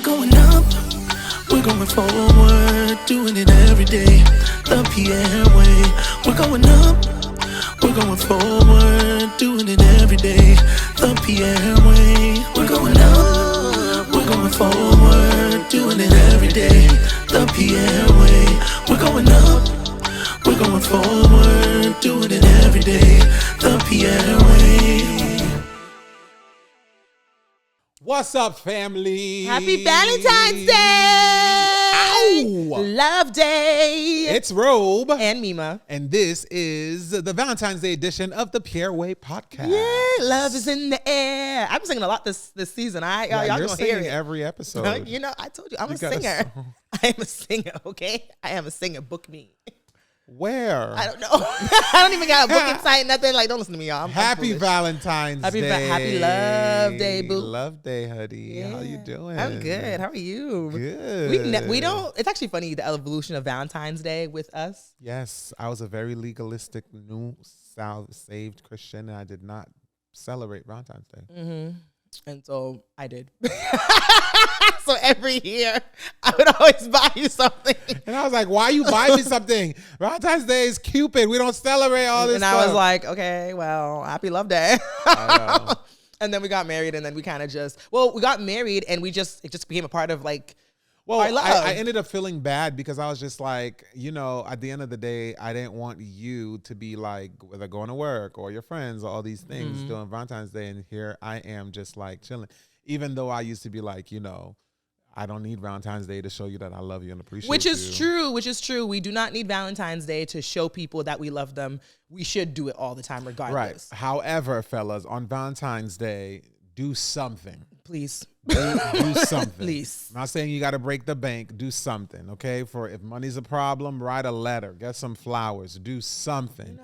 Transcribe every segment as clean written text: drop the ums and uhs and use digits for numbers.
going up, we're going forward, doing it every day, the Pierre way. We're going up, we're going forward, doing it every day, the Pierre way. We're going up, we're going forward, doing it every day, the Pierre way. We're going up, we're going forward, doing it every day, the Pierre way. What's up, family? Happy Valentine's Day! Ow! Love Day! It's Robe. And Mima. And this is the Valentine's Day edition of the Pierre Way podcast. Yeah, love is in the air. I'm singing a lot this season. Y'all you're gonna hear singing it. every episode. You know, I told you, I'm You a got a singer. song. I am a singer, okay? I am a singer. Book me. Where? I don't know. I don't even got a booking site, nothing. Like, don't listen to me, y'all. Happy Valentine's Day. Happy Love Day, boo. Love Day, honey. Yeah. How you doing? I'm good. How are you? Good. We don't, it's actually funny, the evolution of Valentine's Day with us. Yes, I was a very legalistic, new, saved Christian, and I did not celebrate Valentine's Day. Mm-hmm. And so I did. So every year I would always buy you something. And I was like, why you buy me something? Valentine's Day is Cupid. We don't celebrate all this and stuff. I was like, okay, well, happy Love Day. I know. And then we got married, and then we kind of we got married, and it just became a part of like, well, our love. I ended up feeling bad because I was just like, at the end of the day, I didn't want you to be like, whether going to work or your friends or all these things doing Valentine's Day. And here I am just like chilling. Even though I used to be like, I don't need Valentine's Day to show you that I love you and appreciate you. Which is true. We do not need Valentine's Day to show people that we love them. We should do it all the time regardless. Right. However, fellas, on Valentine's Day, do something. Please. Do something. Please. I'm not saying you got to break the bank. Do something, okay? For if money's a problem, write a letter. Get some flowers. Do something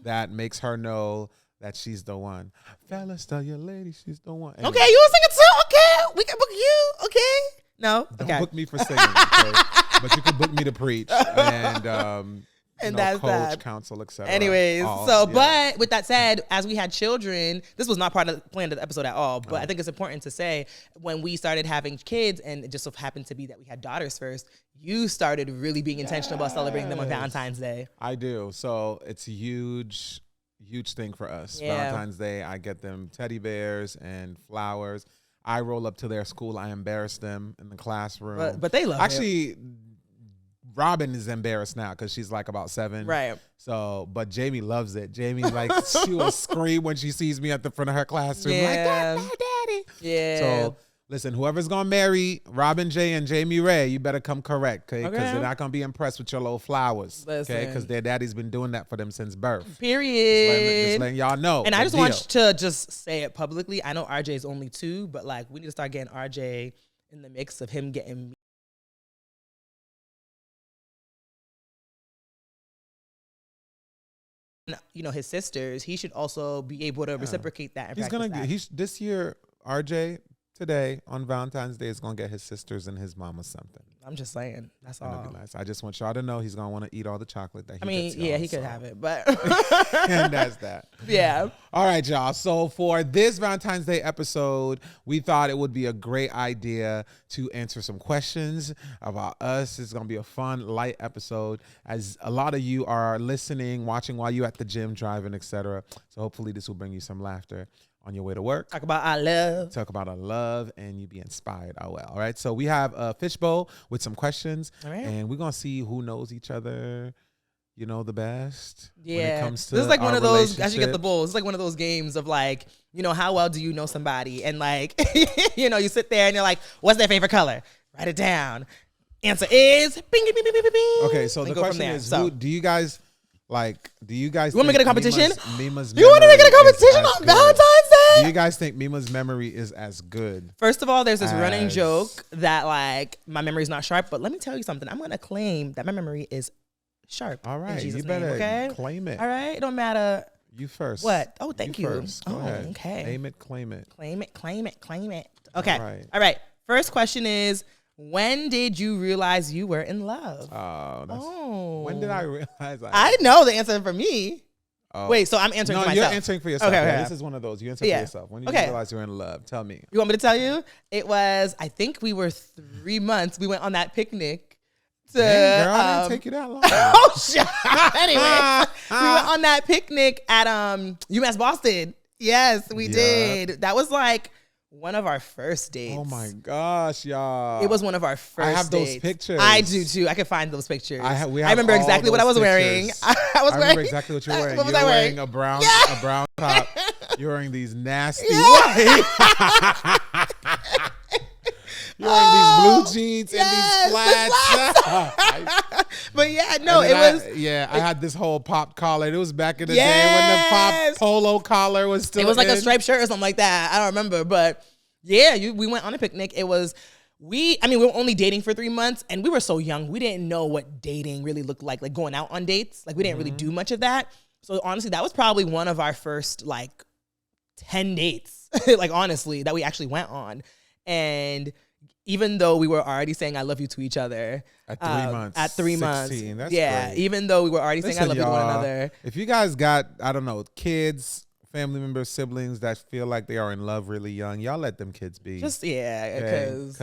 that makes her know that she's the one. Fellas, tell your lady she's the one. Anyway. Okay, you want to sing it too? Okay. We can book you. Okay. No? Don't okay. book me for singing, okay? But you can book me to preach and that's coach, that. counsel, etc. Anyways, but with that said, as we had children, this was not part of the plan of the episode at all, but I think it's important to say when we started having kids, and it just so happened to be that we had daughters first, you started really being intentional about celebrating them on Valentine's Day. I do. So it's a huge thing for us. Yeah. Valentine's Day, I get them teddy bears and flowers. I roll up to their school. I embarrass them in the classroom. But they love it. Robin is embarrassed now because she's like about 7. Right. So, but Jamie loves it. Jamie, like, she will scream when she sees me at the front of her classroom. Yeah. Like, that's my daddy. Yeah. So, listen, whoever's going to marry Robin J and Jamie Ray, you better come correct, okay? Because they're not going to be impressed with your little flowers, okay? Because their daddy's been doing that for them since birth. Period. Just letting y'all know. And I just want to just say it publicly. I know RJ is only 2, but like we need to start getting RJ in the mix of him getting his sisters. He should also be able to reciprocate that and He's this year, RJ, today on Valentine's Day is gonna get his sisters and his mama something. I'm just saying, that's all. Be nice. I just want y'all to know he's gonna want to eat all the chocolate that he gets. He could have it, but and that's that. Yeah. All right, y'all. So for this Valentine's Day episode, we thought it would be a great idea to answer some questions about us. It's gonna be a fun, light episode, as a lot of you are listening, watching while you at the gym, driving, etc. So hopefully this will bring you some laughter on your way to work. Talk about our love. And you be inspired. All right. So we have a fishbowl with some questions. All right. And we're going to see who knows each other, the best. Yeah. When it comes to this is like one of those, as you get the bowl, it's like one of those games of like, how well do you know somebody? And like, you sit there and you're like, what's their favorite color? Write it down. Answer is bing, bing, bing, bing, bing, bing. Okay. So the question is, do you guys you want to make it a competition? Mima's you want to make it a competition on Valentine's Day? Do you guys think Mima's memory is as good? First of all, there's this running joke that like my memory is not sharp, but let me tell you something. I'm going to claim that my memory is sharp. All right. You better claim it. All right. It don't matter. You first. What? Oh, thank you. First. Go ahead. Okay. Name it, claim it. Claim it. Okay. All right. First question is, when did you realize you were in love? When did I realize? I know the answer for me. Oh. Wait, so I'm answering No, for myself. you're answering for yourself. Okay, Yeah, okay. this is one of those. You answer for Yeah. yourself. When you Okay. realize you're in love, tell me. You want me to tell you? It was, I think we were 3 months. We went on that picnic. Dang, girl, I didn't take you that long. Oh, shit. Anyway, we went on that picnic at UMass Boston. Yes, we did. That was like one of our first dates. Oh my gosh, y'all. It was one of our first I have dates. those pictures. I do too. I can find those pictures. I remember exactly what I was wearing. I was wearing. remember exactly what you were wearing. What was you I were wearing? a brown top. You're wearing these nasty You're wearing these blue jeans and these flats. But yeah, no, it was. I had this whole pop collar. It was back in the day when the pop polo collar was still. It was like in. a striped shirt or something like that. I don't remember, but yeah, we went on a picnic. It was we were only dating for 3 months, and we were so young. We didn't know what dating really looked like going out on dates. Like we didn't really do much of that. So honestly, that was probably one of our first like 10 dates, like honestly, that we actually went on. And even though we were already saying I love you to each other at 3 months, at 3 16, months, that's great. even though we were already saying I love you to one another. If you guys got, I don't know, kids, family members, siblings that feel like they are in love really young, y'all let them kids be. Just because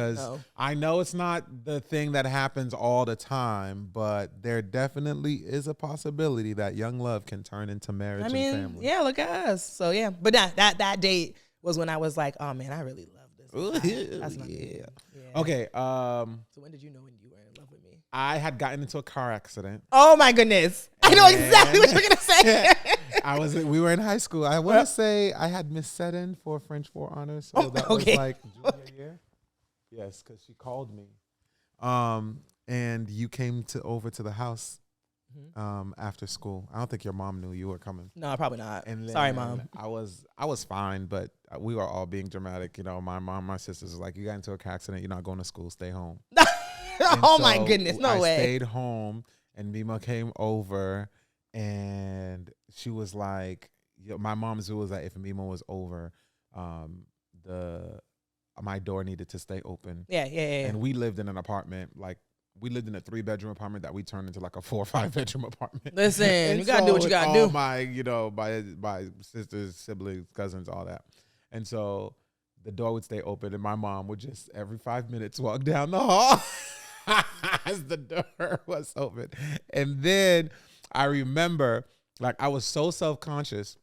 I know it's not the thing that happens all the time, but there definitely is a possibility that young love can turn into marriage and family. Yeah, look at us. So yeah, but that date was when I was like, oh man, I really love this. Ooh, That's yeah. Okay. So when did you know when you were in love with me? I had gotten into a car accident. Oh my goodness! I know exactly what you're gonna say. We were in high school. I want to say I had Miss Seddon for French 4 honors, so that was like junior year. Yes, because she called me. And you came over to the house after school. I don't think your mom knew you were coming. No, probably not. And sorry, mom. I was fine, but we were all being dramatic. You know, my mom, my sisters was like, "You got into a car accident. You're not going to school. Stay home." Oh my goodness, no way. I stayed home, and Mima came over, and she was like, my mom's rule was that if Mima was over, my door needed to stay open. Yeah. And we lived in an apartment, like we lived in a 3-bedroom apartment that we turned into like a 4 or 5-bedroom apartment. Listen, you gotta do what you gotta do. My sisters, siblings, cousins, all that. And so the door would stay open, and my mom would just every 5 minutes walk down the hall as the door was open. And then I remember, like, I was so self-conscious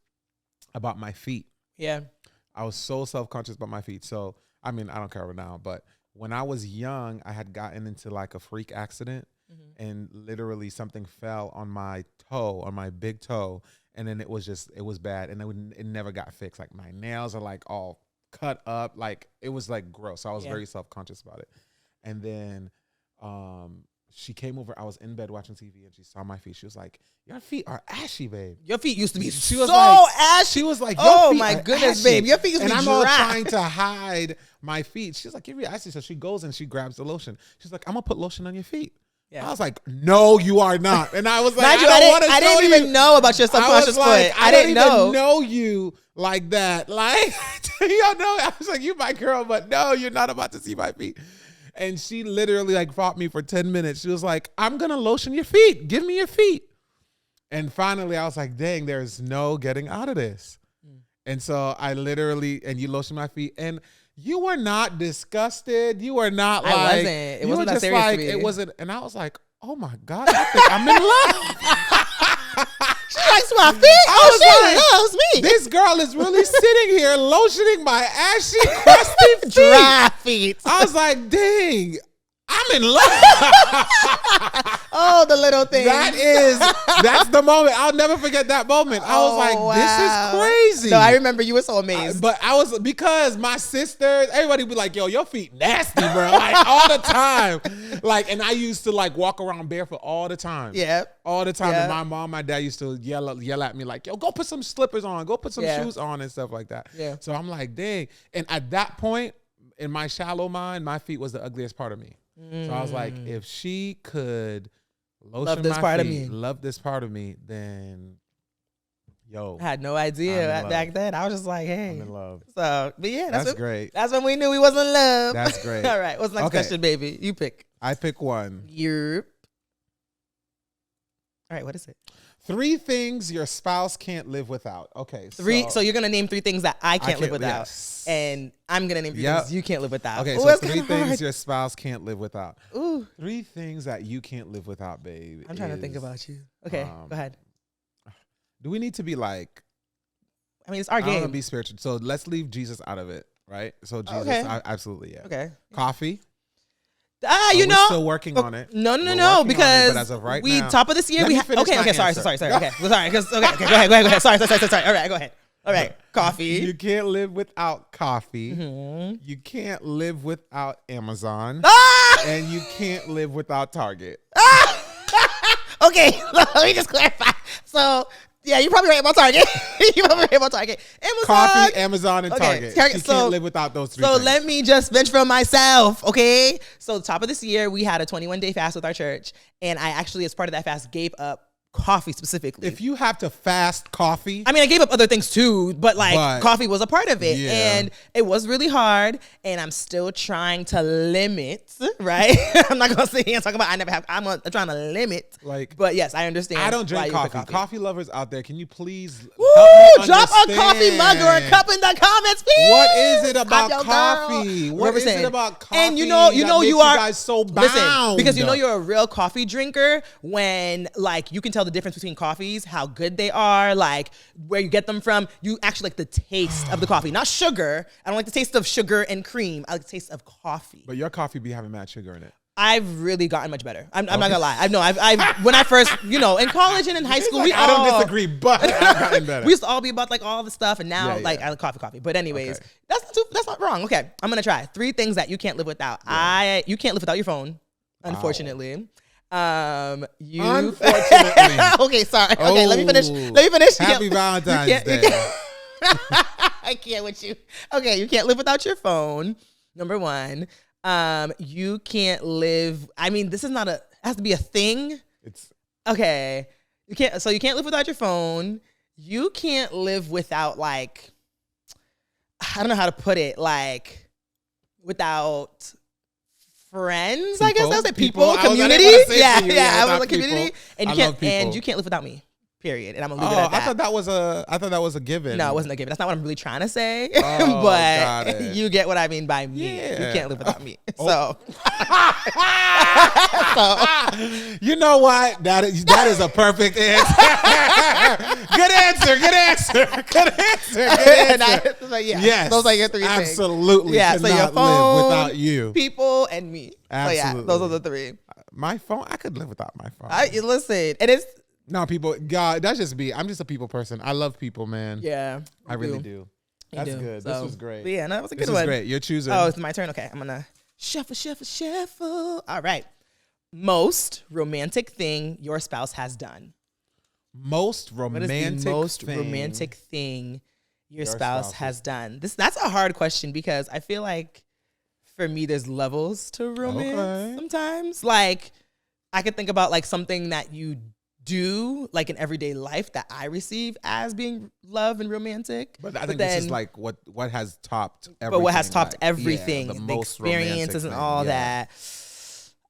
about my feet. Yeah. I was so self-conscious about my feet. So, I mean, I don't care now, but when I was young, I had gotten into like a freak accident, and literally something fell on my toe, on my big toe. And then it was bad. And it never got fixed. Like my nails are like all cut up. Like it was like gross. So I was very self-conscious about it. And then she came over. I was in bed watching TV, and she saw my feet. She was like, "Your feet are ashy, babe. Your feet used to be She was so like, ashy." She was like, "Oh feet my are goodness, ashy." babe, your feet used to be And dry. I'm all trying to hide my feet. She's like, "Your feet are ashy." So she goes and she grabs the lotion. She's like, "I'm gonna put lotion on your feet." Yeah. I was like, "No, you are not." And I was like, Mind you, I didn't even know about your subconscious foot. I didn't even know you like that. Like, you know, I was like, "You my girl," but no, you're not about to see my feet. And she literally like fought me for 10 minutes. She was like, "I'm going to lotion your feet. Give me your feet." And finally I was like, dang, there's no getting out of this. And so I literally, and you lotioned my feet, and you were not disgusted. You were not like, I wasn't. It wasn't that serious to me. It wasn't. And I was like, oh my God, I think I'm in love. She likes my feet. She loves me. This girl is really sitting here lotioning my ashy, crusty feet. Dry feet. I was like, dang, I'm in love. Oh, the little thing. That's the moment. I'll never forget that moment. I was like, this is crazy. No, I remember you were so amazed. But I was, because my sisters, everybody would be like, "Yo, your feet nasty, bro." Like all the time. Like, and I used to like walk around barefoot all the time. Yeah. All the time. Yeah. And my mom, my dad used to yell at me like, "Yo, go put some slippers on. Go put some shoes on," and stuff like that. Yeah. So I'm like, dang. And at that point, in my shallow mind, my feet was the ugliest part of me. So I was like, if she could lotion love this my part feet, of me, love this part of me, then yo, I had no idea back then. I was just like, hey, I'm in love. So, but yeah, That's great. That's when we knew we wasn't in love. That's great. All right, what's the next question, baby? You pick. I pick one. Yep. All right, what is it? 3 things your spouse can't live without. Okay. So you're gonna name 3 things that I can't live without, yes. and I'm gonna name 3 things you can't live without. Okay, Ooh, so that's 3 kinda things hard. your spouse can't live without. Ooh, 3 things that you can't live without, babe. I'm trying to think about you. Okay, go ahead. Do we need to be like? I mean, it's our I don't want to game. be spiritual, so let's leave Jesus out of it, right? So Jesus, Okay. Absolutely, yeah. Okay. Coffee. You We're know, still working on it. No, We're working on it, because but as of right we now, top of this year let we me have. finish Okay, my sorry. answer. Okay, go ahead. Sorry. All right, go ahead. All right, coffee. You can't live without coffee. Mm-hmm. You can't live without Amazon, Ah! and you can't live without Target. Okay, let me just clarify. So, yeah, you're probably right about Target. Amazon. Coffee, Amazon, and Okay, Target. You so- can't live without those 3 So things. let me just bench from myself, okay? So top of this year, we had a 21-day fast with our church, and I actually, as part of that fast, gave up coffee specifically. If you have to fast coffee, I mean, I gave up other things too, but But- coffee was a part of it. Yeah. And it was really hard. And I'm still trying to limit, right? I'm not going to sit here and talk about I'm trying to limit. Like, But yes, I understand. I don't drink why you pick coffee. Coffee lovers out there, can you please Woo! help me Drop a coffee understand? mug or a cup in the comments, please. What is it I'm about your coffee? girl. What is it Represent. about coffee? And you know that you makes are guys so bound. Listen, because you know you're a real coffee drinker when like you can tell the difference between coffees, how good they are, like where you get them from. You actually like the taste of the coffee, not sugar. I don't like the taste of sugar and cream. I like the taste of coffee. But your coffee be having mad sugar in it. I've really gotten much better. I'm not gonna lie. I've when I first, in college and in high school, I don't disagree, but I've gotten better. we used to all be about like all the stuff, and now Yeah. I like coffee. But anyways, Okay. that's not wrong. Okay, I'm gonna try 3 things that you can't live without. You can't live without your phone, unfortunately. You Unfortunately. okay, sorry. Okay, let me finish. Oh. Happy Valentine's Day. I can't with you. Okay, you can't live without your phone. Number 1. You can't live. I mean, this is not it has to be a thing. It's Okay. You can't live without your phone. You can't live without like I don't know how to put it, like without friends, I guess that's it. People, I was gonna community. say Yeah, to you, yeah. I was without like community. people. And I you love can't people. and you can't live without me. Period. And I'm gonna leave it at I that. thought that was a given. No, it wasn't a given. That's not what I'm really trying to say. Oh, got but it. you get what I mean by me. Yeah. You can't live without me. Oh. So You know what? That is a perfect answer. Good answer. So yeah, Yes, those are your 3 things. absolutely. Yeah, so your cannot phone, live without you. people, and me. Absolutely. So yeah, those are the 3. My phone, I could live without my phone. Listen, and it's No, people, God, that's just me. I'm just a people person. I love people, man. yeah. I really do. You That's do. good. So, This was great. but yeah, no, that was a good This one. is great. You're choosing. Oh, it's my turn. Okay, I'm gonna shuffle. All right. Most romantic thing your spouse has done. most What romantic is the most thing romantic thing your spouse spouse has done? That's a hard question because I feel like for me there's levels to romance Okay. sometimes. Like I could think about like something that you do like in everyday life that I receive as being love and romantic. But I think this is like what has topped everything. But what has topped like, everything, yeah, the most romantic experiences and thing, all yeah. that.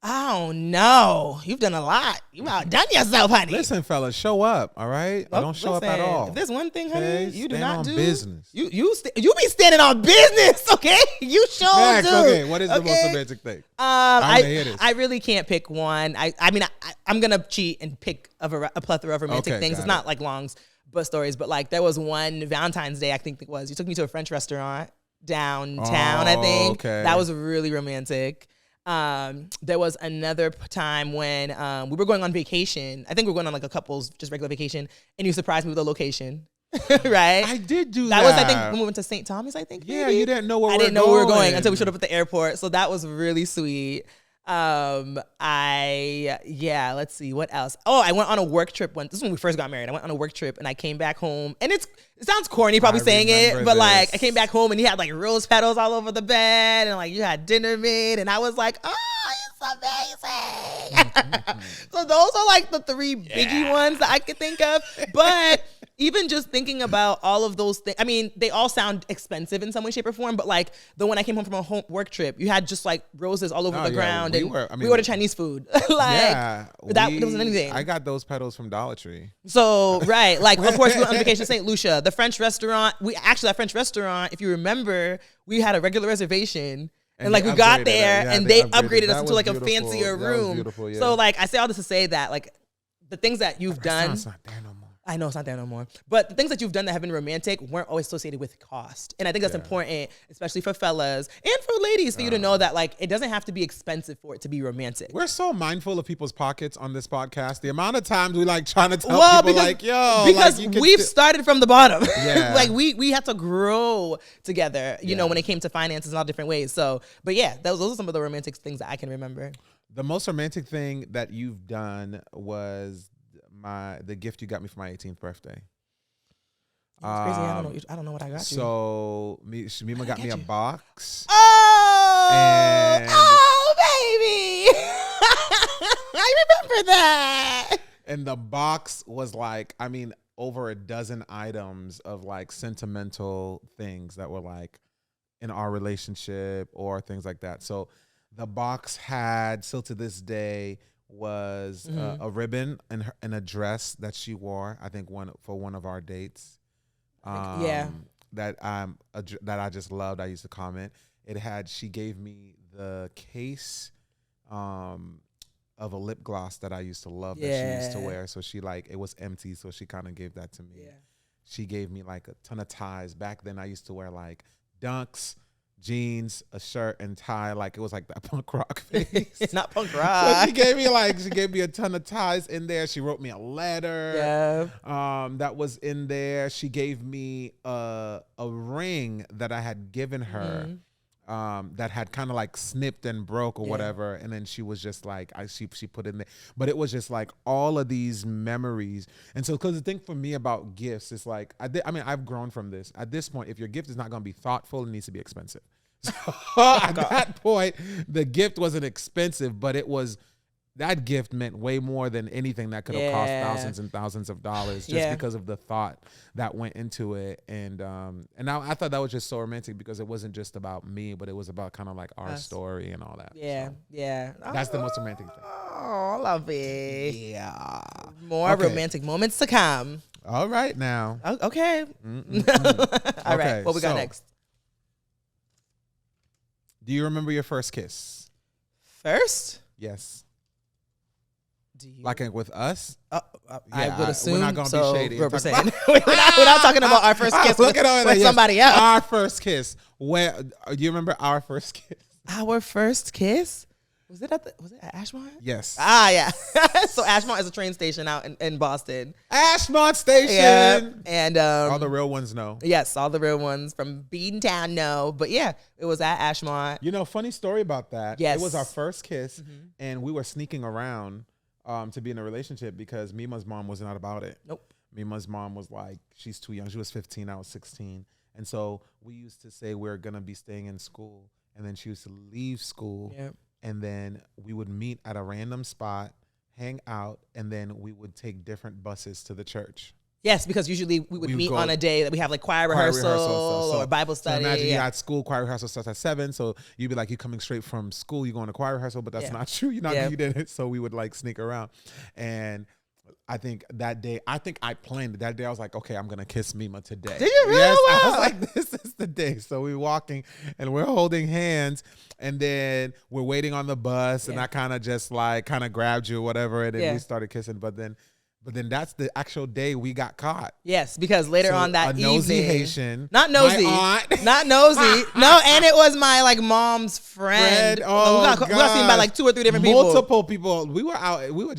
I don't know. You've done a lot. You've outdone yourself, honey. Listen, fellas, show up, all right? Oh, Don't show up at listen, all. If there's one thing, honey, Okay? you do Stand not on do business. You be standing on business, okay? You sure Next, do. okay, what is the most okay? romantic thing? wanna hear this. I really can't pick one. I mean, I'm gonna cheat and pick a plethora of romantic Okay, things. got It's it. not like longs, but stories. But like there was one Valentine's Day, I think it was. You took me to a French restaurant downtown. I Oh, think okay. that was really romantic. There was another time when we were going on vacation. I think we were going on like a couple's just regular vacation, and you surprised me with a location. Right? I did do that. That was, I think, when we went to St. Thomas, I think. Yeah, maybe? you didn't know where I we didn't were know where we were going going. until we showed up at the airport. So that was really sweet. Let's see what else. Oh, I went on a work trip this is when we first got married. I went on a work trip and I came back home, and it sounds corny probably saying it, remember but like this. I came back home and you had like rose petals all over the bed, and like you had dinner made, and I was like, oh, it's amazing. So those are like the 3 biggie ones that I could think of. But even just thinking about all of those things. I mean, they all sound expensive in some way, shape, or form. But like the when I came home from a work trip, you had just like roses all over the ground, and we ordered Chinese food. That wasn't anything. I got those petals from Dollar Tree. So right, like of course we went on vacation to St. Lucia, the French restaurant. That French restaurant, if you remember, we had a regular reservation. And like we got there and they upgraded us into like a fancier room. So like I say all this to say that like the things that you've done. It's not there no more. I know it's not there no more. But the things that you've done that have been romantic weren't always associated with cost. And I think that's important, especially for fellas and for ladies, for you to know that like it doesn't have to be expensive for it to be romantic. We're so mindful of people's pockets on this podcast. The amount of times we like trying to tell people like, yo. Because like, we've started from the bottom. Yeah. Like we had to grow together, you know, when it came to finances in all different ways. So, but yeah, those are some of the romantic things that I can remember. The most romantic thing that you've done was the gift you got me for my 18th birthday. That's crazy. I don't know what I got you. So Mima got me a box. Oh, baby. I remember that. And the box was like, I mean, over a dozen items of like sentimental things that were like in our relationship or things like that. So the box had, still to this day, was a ribbon and a dress that she wore. I think for one of our dates. That I just loved. I used to comment. She gave me the case of a lip gloss that I used to love that she used to wear. So it was empty. So she kind of gave that to me. Yeah. She gave me like a ton of ties. Back then I used to wear like dunks, jeans, a shirt, and tie. Like it was like that punk rock face. It's not punk rock. So she gave me a ton of ties in there. She wrote me a letter. That was in there. She gave me a ring that I had given her. That had kind of like snipped and broke or whatever, and then she was just like, she put in there, but it was just like all of these memories. And so, because the thing for me about gifts is like, I mean, I've grown from this. At this point, if your gift is not going to be thoughtful, it needs to be expensive. So at that point, the gift wasn't expensive, but that gift meant way more than anything that could have cost thousands and thousands of dollars just because of the thought that went into it. And I thought that was just so romantic because it wasn't just about me, but it was about kind of like our story and all that. That's the most romantic thing. Oh, I love it. Yeah. More romantic moments to come. All right now. Okay. All right. What we got next? Do you remember your first kiss? First? Yes. Like with us? I would assume. We're not going to be shady. We're not talking about our first kiss with somebody else. Our first kiss. Where do you remember our first kiss? Our first kiss? Was it at Ashmont? Yes. Yeah. So Ashmont is a train station out in Boston. Ashmont Station. Yeah. And all the real ones know. Yes, all the real ones from Beatontown know. But yeah, it was at Ashmont. You know, funny story about that. Yes. It was our first kiss, and we were sneaking around to be in a relationship because Mima's mom was not about it. Nope. Mima's mom was like, she's too young. She was 15, I was 16. And so we used to say we're going to be staying in school. And then she used to leave school. Yep. And then we would meet at a random spot, hang out, and then we would take different buses to the church. Yes, because usually we would meet on a day that we have like choir rehearsal or Bible study. So imagine you had school choir rehearsal starts at 7, so you'd be like, you're coming straight from school, you're going to choir rehearsal, but that's not true. You're not you didn't. So we would like sneak around. And I think that day, I planned it. That day I was like, okay, I'm going to kiss Mima today. Did you really? Yes, I was like, this is the day. So we're walking and we're holding hands, and then we're waiting on the bus, and I kind of just like grabbed you or whatever, and then we started kissing. But then that's the actual day we got caught. Yes, because later on that evening, nosy Haitian, not nosy, not nosy, no, and it was my like mom's friend. Oh, we got seen by like 2 or 3 different people. Multiple people. We were out. We were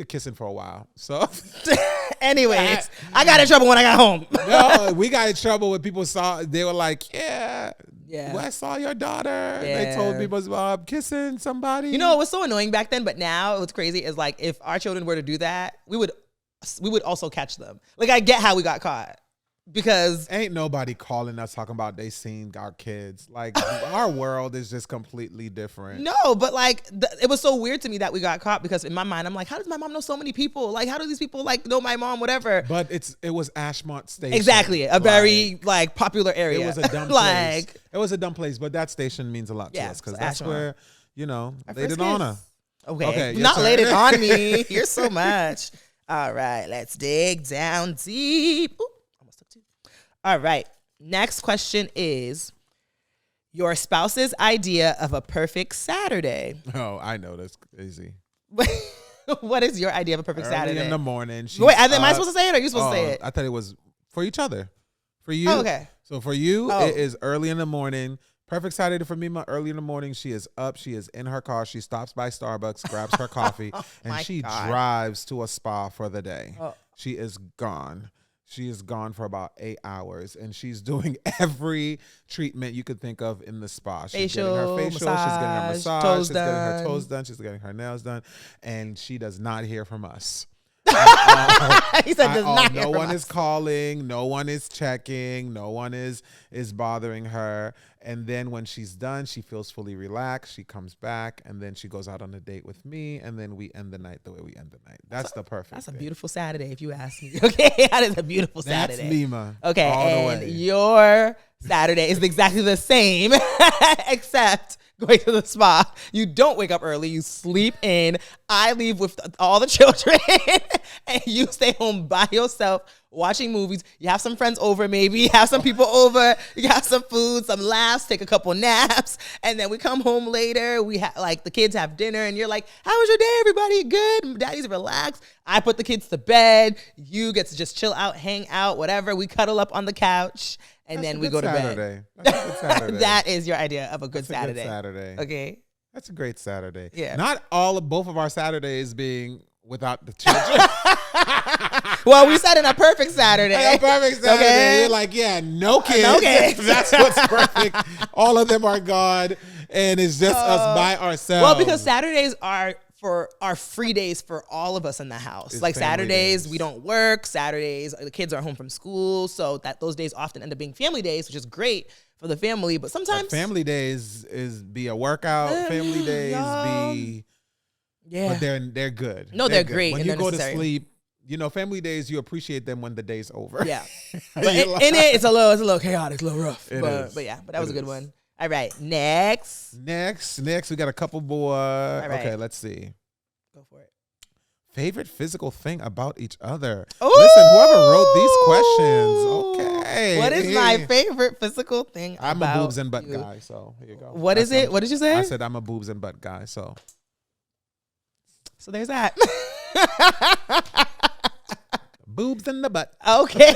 kissing for a while. So, anyways, I got in trouble when I got home. No, we got in trouble when people saw. They were like, well, I saw your daughter. They told people kissing somebody. You know, it was so annoying back then, but now what's crazy is like if our children were to do that, we would also catch them. Like I get how we got caught. because ain't nobody calling us talking about they seen our kids. Like our world is just completely different. no, but like it was so weird to me that we got caught because in my mind I'm like, how does my mom know so many people? Like, how do these people like know my mom? Whatever. But it was Ashmont Station. Exactly, a very like popular area. It was a dumb like, place. It was a dumb place, but that station means a lot to us because so that's Ashmont. where Our laid first it on kiss. her. Okay, your not turn. laid it on me. You're so much. All right, let's dig down deep. Ooh, almost took two. All right, next question is your spouse's idea of a perfect Saturday. Oh, I know that's easy. What is your idea of a perfect Early Saturday? in the morning. Wait, am I supposed to say it or are you supposed to say it? I thought it was for each other. For you. Oh, okay. So for you, Oh. it is early in the morning. Perfect Saturday for me, early in the morning. She is up. She is in her car. She stops by Starbucks, grabs her coffee, and my she God. drives to a spa for the day. Oh. She is gone. She is gone for about 8 hours, and she's doing every treatment you could think of in the spa. She's getting her facial, she's getting her massage, toes she's getting her done. toes done, she's getting her nails done, and she does not hear from us. He said does not hear no from one us. is calling, no one is checking, no one is bothering her. And then when she's done, she feels fully relaxed. She comes back, and then she goes out on a date with me, and then we end the night the way we end the night. That's the perfect. That's a thing. beautiful Saturday, if you ask me. Okay, that is a beautiful That's Saturday. Lima. Okay, all the and way. your Saturday is exactly the same, except going to the spa. You don't wake up early. You sleep in. I leave with all the children, and you stay home by yourself watching movies. You have some friends over, maybe. Have some people over. You have some food, some laughs, take a couple naps, and then we come home later. We have like the kids have dinner, and you're like, "How was your day, everybody? Good? Daddy's relaxed." I put the kids to bed. You get to just chill out, hang out, whatever. We cuddle up on the couch. And That's then a we good go to Saturday. bed. That's a good Saturday. That is your idea of a good That's a Saturday. good Saturday. Okay. That's a great Saturday. Yeah. Not both of our Saturdays being without the children. Well, we said in a perfect Saturday. A perfect Saturday. Okay. You're like, yeah, no kids. No kids. That's what's perfect. All of them are gone, and it's just us by ourselves. Well, because Saturdays are free days for all of us in the house. It's like family Saturdays, days. we don't work. Saturdays, the kids are home from school, so that those days often end up being family days, which is great for the family. But sometimes family days be a workout. Family days be, yeah, but they're good. No, they're good. great When and you they're go necessary. to sleep, family days, you appreciate them when the day's over. yeah. But in it, it's a little chaotic, a little rough. It But is. yeah, but that was a It good is. one. All right, next, Next, we got a couple more. right. Okay, let's see. go for it. Favorite physical thing about each other. Ooh! Listen, whoever wrote these questions, okay. What is my favorite physical thing I'm about a boobs and butt you? guy, so here you go. What is it? What did you say? I said I'm a boobs and butt guy, so. So there's that. Boobs in the butt. Okay.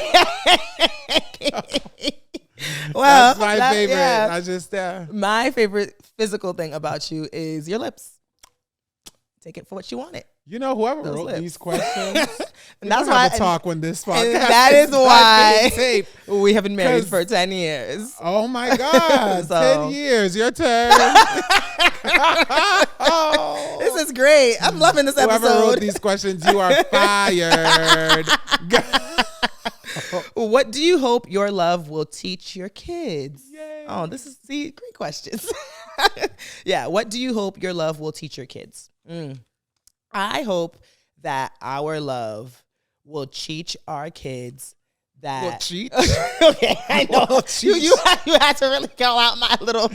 Well, That's my favorite. yeah. I just, My favorite physical thing about you is your lips. Take it for what you want it. whoever Those wrote lips. these questions, And that's we'll why have a talk when this podcast and that is why being taped. we have been married 'Cause- for 10 years. Oh my God. So- 10 years. Your turn. Oh. This is great. I'm loving this Whoever wrote episode. these questions, you are fired. What do you hope your love will teach your kids? Yay. Oh, great questions. Yeah. What do you hope your love will teach your kids? I hope that our love will teach our kids that. Well, cheat? Okay, I know. Well, You had to really call out my little.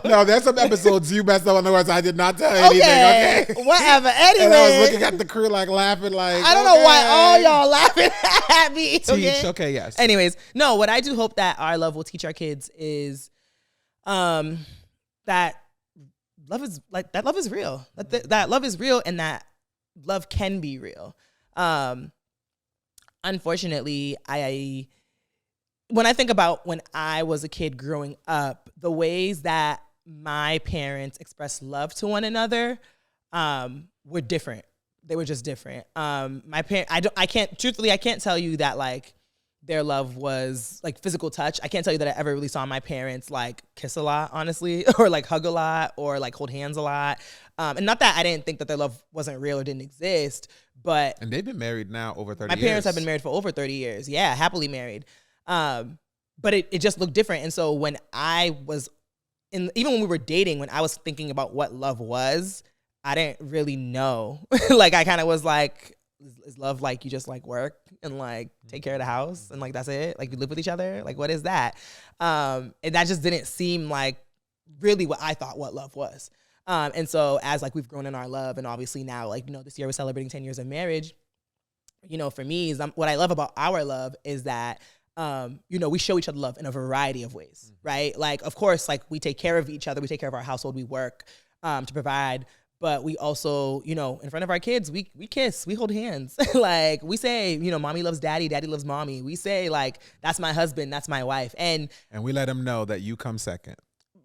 No, there's some episodes you messed up on the words. I did not tell you anything, okay? Whatever. And I was Anyway, looking at the crew like laughing like, I don't know why all okay. y'all laughing at me. Teach, okay, yes. Anyways, no, what I do hope that our love will teach our kids is that love is real. That love is real and that love can be real. Unfortunately, when I think about when I was a kid growing up, the ways that my parents expressed love to one another were different. They were just different. My I can't tell you that like their love was like physical touch. I can't tell you that I ever really saw my parents like kiss a lot, honestly, or like hug a lot, or like hold hands a lot. And not that I didn't think that their love wasn't real or didn't exist, but And they've been married now over 30 my years. parents have been married for over 30 years. Yeah, happily married. But it just looked different. And so when I was even when we were dating, when I was thinking about what love was, I didn't really know. Like, I kind of was like, is love like you just like work and like take care of the house and like that's it? Like you live with each other? Like what is that? And that just didn't seem like really what I thought what love was. And so as like we've grown in our love, and obviously now, like, you know, this year we're celebrating 10 years of marriage. You know, for me, is what I love about our love is that, you know, we show each other love in a variety of ways, right? Like, of course, like we take care of each other, we take care of our household, we work to provide, but we also, you know, in front of our kids, we kiss, we hold hands. Like we say, you know, mommy loves daddy, daddy loves mommy. We say like, that's my husband, that's my wife. And we let them know that you come second.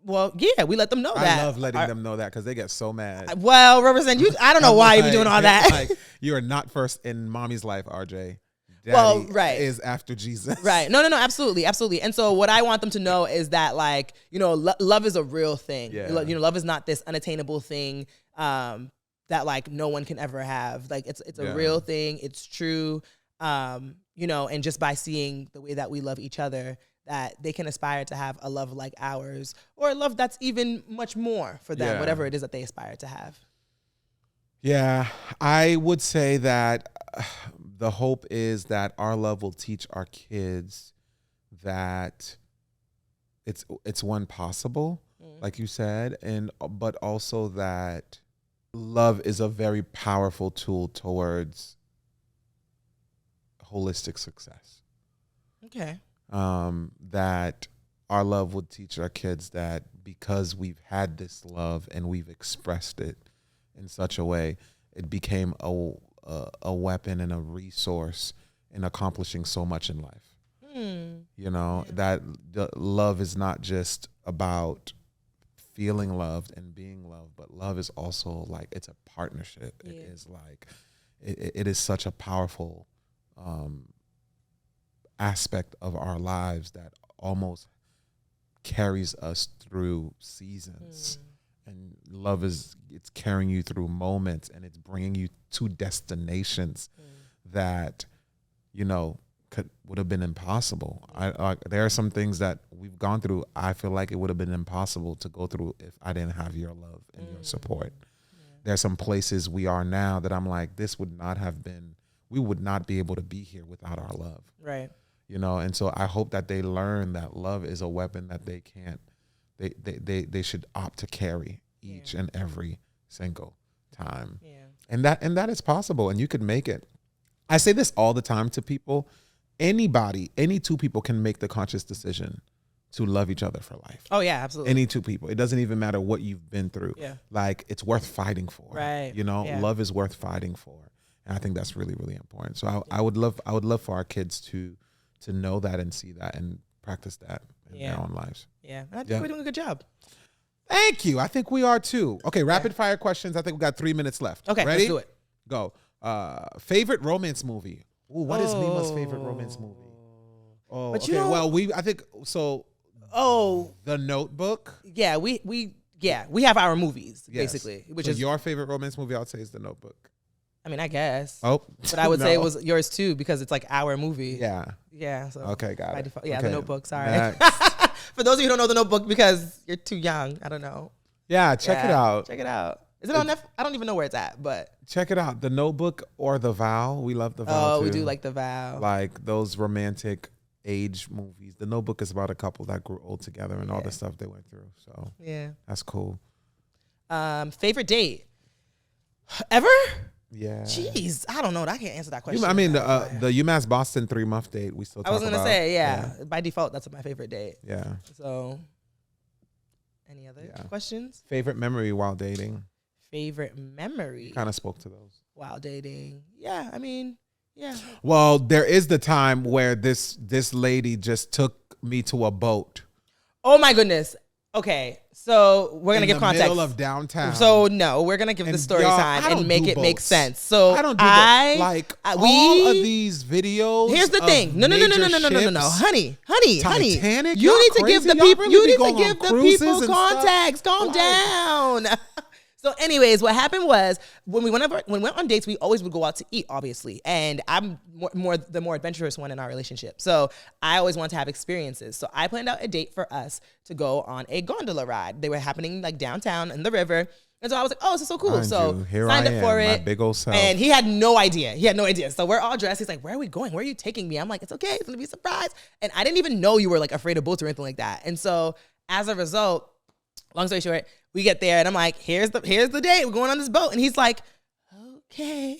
Well, yeah, we let them know that. I love letting them know that because they get so mad. Well, represent you. I don't know why you be doing all that. Like, you are not first in mommy's life, RJ. Daddy well, right. is after Jesus. Right. No, absolutely, absolutely. And so what I want them to know is that, like, you know, love is a real thing. Yeah. You know, love is not this unattainable thing that like no one can ever have. Like it's a real thing. It's true. You know, and just by seeing the way that we love each other, that they can aspire to have a love like ours, or a love that's even much more for them, whatever it is that they aspire to have. Yeah, I would say that the hope is that our love will teach our kids that it's one possible, like you said, but also that love is a very powerful tool towards holistic success. Okay. That our love would teach our kids that because we've had this love and we've expressed it in such a way, it became a weapon and a resource in accomplishing so much in life. You know, that the love is not just about feeling loved and being loved, but love is also like, it's a partnership. It is like, it is such a powerful aspect of our lives that almost carries us through seasons. And love it's carrying you through moments, and it's bringing you to destinations that, you know, would have been impossible. There are some things that we've gone through. I feel like it would have been impossible to go through if I didn't have your love and your support. There's some places we are now that I'm like, this would not have been, we would not be able to be here without our love. Right. You know, and so I hope that they learn that love is a weapon that they can't, they should opt to carry each and every single time. And that is possible, and you could make it. I say this all the time to people. Any two people can make the conscious decision to love each other for life. Oh yeah, absolutely. Any two people. It doesn't even matter what you've been through. Yeah. Like, it's worth fighting for. Right. You know, love is worth fighting for. And I think that's really, really important. So I would love for our kids to know that and see that and practice that in their own lives. Yeah. And I think we're doing a good job. Thank you. I think we are too. Okay, rapid fire questions. I think we got 3 minutes left. Okay, ready? let's do it. Go. Favorite romance movie. Ooh, what is Nima's favorite romance movie? Oh, but okay. you know, Well, I think so. The Notebook. Yeah, we have our movies basically, which so is your favorite romance movie. I would say is The Notebook. I mean, I guess. Oh, but I would say it was yours too because it's like our movie. Yeah. Yeah. So okay, got it. Default, yeah, okay. The Notebook. Sorry. For those of you who don't know The Notebook because you're too young, I don't know. Yeah, check it out. Check it out. Is it on Netflix? I don't even know where it's at, but check it out. The Notebook or The Vow. We love The Vow. Oh, too. we do like The Vow. Like those romantic age movies. The Notebook is about a couple that grew old together and all the stuff they went through. So yeah, that's cool. Favorite date ever? Yeah. Jeez, I don't know. I can't answer that question. I mean, the UMass Boston 3-month date. We still. I was gonna say by default that's my favorite date. Yeah. So, any other questions? Favorite memory while dating. Favorite memory. Kind of spoke to those. While dating, yeah. I mean, yeah. Well, there is the time where this lady just took me to a boat. Oh my goodness. Okay, so we're gonna give context. In the middle of downtown. So no, we're gonna give the story time and make it make sense. So I don't do like all of these videos. Here's the thing. No, honey. Titanic. You need to give the people. You need to give the people context. Calm down. So anyways, what happened was when we went on dates, we always would go out to eat, obviously. And I'm the more adventurous one in our relationship. So I always wanted to have experiences. So I planned out a date for us to go on a gondola ride. They were happening like downtown in the river. And so I was like, oh, this is so cool. So signed up for it. My big old self. And he had no idea. So we're all dressed. He's like, where are we going? Where are you taking me? I'm like, it's okay. It's going to be a surprise. And I didn't even know you were like afraid of boats or anything like that. And so as a result, long story short, we get there and I'm like, here's the date. We're going on this boat. And he's like, okay.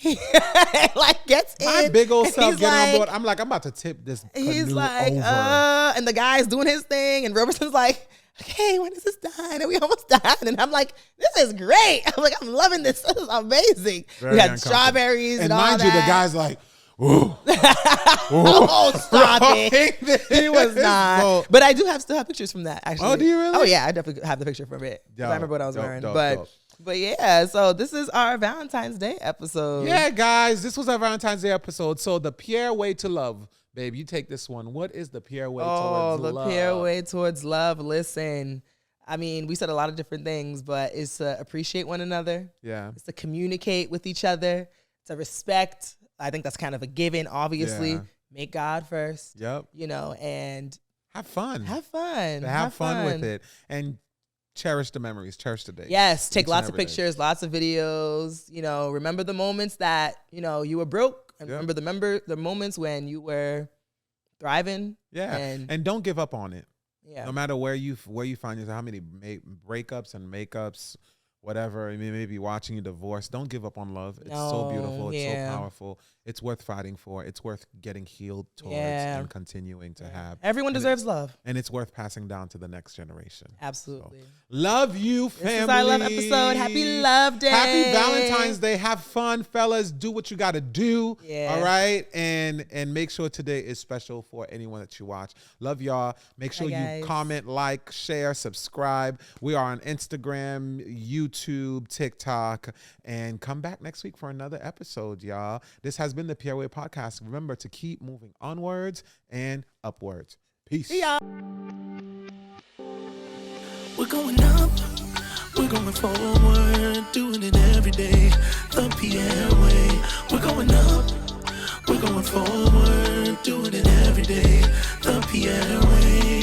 Like gets in. My big old self getting like, on board. I'm like, I'm about to tip this canoe he's like, over. And the guy's doing his thing. And Roberson's like, okay, when is this done? And we almost done. And I'm like, this is great. I'm like, I'm loving this. This is amazing. We had strawberries and all that. And mind you, the guy's like, ooh. Oh, stop it. He was not. So, but I do still have pictures from that, actually. Oh, do you really? Oh, yeah. I definitely have the picture from it. I remember what I was wearing. But yeah, so this is our Valentine's Day episode. Yeah, guys, this was our Valentine's Day episode. So the Pierre way to love. Babe, you take this one. What is the Pierre way towards love? Oh, the Pierre way towards love. Listen, I mean, we said a lot of different things, but it's to appreciate one another. Yeah. It's to communicate with each other. To respect. I think that's kind of a given, obviously. Yeah. Make God first. Yep. You know, and have fun. Have fun. Have fun with it. And cherish the memories. Cherish the day. Yes. Take lots of pictures, lots of videos. You know, remember the moments that, you know, you were broke. And remember the moments when you were thriving. Yeah. And don't give up on it. Yeah. No matter where you find yourself, how many breakups and makeups, whatever. I mean, maybe watching a divorce. Don't give up on love. It's so beautiful. It's so powerful. It's worth fighting for. It's worth getting healed towards and continuing to have. Everyone deserves love. And it's worth passing down to the next generation. Absolutely. So, love you, family. This is our love episode. Happy Love Day. Happy Valentine's Day. Have fun, fellas. Do what you got to do. Yeah. All right? And make sure today is special for anyone that you watch. Love y'all. Make sure you comment, like, share, subscribe. We are on Instagram, YouTube, TikTok. And come back next week for another episode, y'all. This has been the Pierre Way Podcast. Remember to keep moving onwards and upwards. Peace. See y'all. We're going up, we're going forward, doing it every day, the Pierre way. We're going up, we're going forward, doing it every day, the Pierre way.